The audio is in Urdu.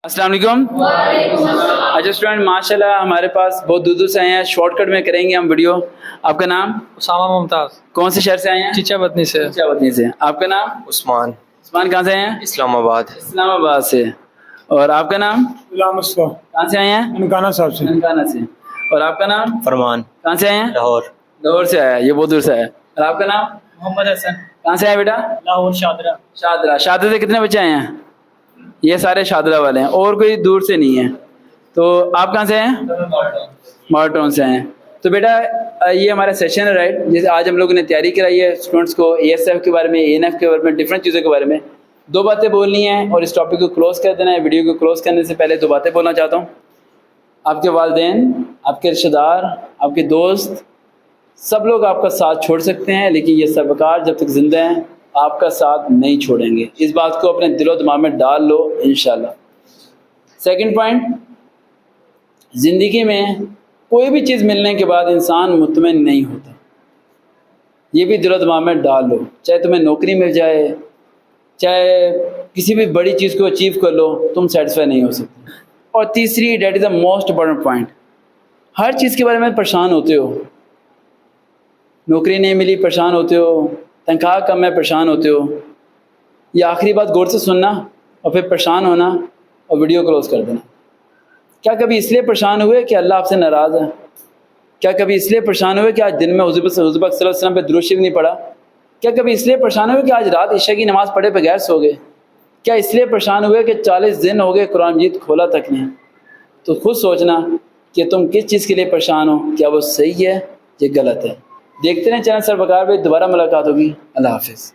السلام علیکم. اچھا اسٹوڈنٹ، ماشاءاللہ ہمارے پاس بہت دور دور سے آئے ہیں. شارٹ کٹ میں کریں گے ہم ویڈیو. آپ کا نام؟ اسامہ ممتاز. کون سے شہر سے آئے ہیں؟ چچا بدنی سے. چچا بدنی سے. آپ کا نام؟ عثمان. عثمان کہاں سے آئے ہیں؟ اسلام آباد. اسلام آباد سے. اور آپ کا نام؟ غلام مصطفیٰ کہاں سے آئے ہیں؟ ننکانہ صاحب سے. تلنگانہ سے. اور آپ کا نام؟ فرمان. کہاں سے آئے ہیں؟ لاہور. لاہور سے آیا ہے، یہ بہت دور سے آیا ہے. اور آپ کا نام؟ محمد حسن. کہاں سے آئے بیٹا؟ لاہور شادرہ. شادرہ. شادرہ سے کتنے بچے آئے ہیں؟ یہ سارے شادرہ والے ہیں، اور کوئی دور سے نہیں ہے. تو آپ کہاں سے ہیں؟ مارٹون سے ہیں. تو بیٹا یہ ہمارا سیشن ہے رائٹ، جیسے آج ہم لوگوں نے تیاری کرائی ہے اسٹوڈنٹس کو اے ایس ایف کے بارے میں، اے این ایف کے بارے میں، ڈفرینٹ چیزوں کے بارے میں. دو باتیں بولنی ہیں اور اس ٹاپک کو کلوز کر دینا ہے. ویڈیو کو کلوز کرنے سے پہلے دو باتیں بولنا چاہتا ہوں. آپ کے والدین، آپ کے رشتہ دار، آپ کے دوست، سب لوگ آپ کا ساتھ چھوڑ سکتے ہیں، لیکن یہ سرکار جب تک زندہ ہیں آپ کا ساتھ نہیں چھوڑیں گے. اس بات کو اپنے دل و دماغ میں ڈال لو انشاءاللہ. سیکنڈ پوائنٹ، زندگی میں کوئی بھی چیز ملنے کے بعد انسان مطمئن نہیں ہوتا. یہ بھی دل و دماغ میں ڈال لو. چاہے تمہیں نوکری مل جائے، چاہے کسی بھی بڑی چیز کو اچیو کر لو، تم سیٹسفائی نہیں ہو سکتے. اور تیسری، that is the most important point, ہر چیز کے بارے میں پریشان ہوتے ہو. نوکری نہیں ملی پریشان ہوتے ہو، تنخواہ کم ہے پریشان ہوتے ہو. یہ آخری بات غور سے سننا اور پھر پریشان ہونا اور ویڈیو کلوز کر دینا. کیا کبھی اس لیے پریشان ہوئے کہ اللہ آپ سے ناراض ہے؟ کیا کبھی اس لیے پریشان ہوئے کہ آج دن میں حضور پاک صلی اللہ علیہ وسلم پہ درود شریف نہیں پڑھا؟ کیا کبھی اس لیے پریشان ہوئے کہ آج رات عشاء کی نماز پڑھے بغیر سو گئے؟ کیا اس لیے پریشان ہوئے کہ 40 دن ہو گئے قرآن مجید کھولا تک نہیں؟ تو خود سوچنا کہ تم کس چیز کے لیے پریشان ہو، کیا وہ صحیح ہے یا غلط ہے. دیکھتے رہیں چینل سر وقار پہ. دوبارہ ملاقات ہوگی. اللہ حافظ.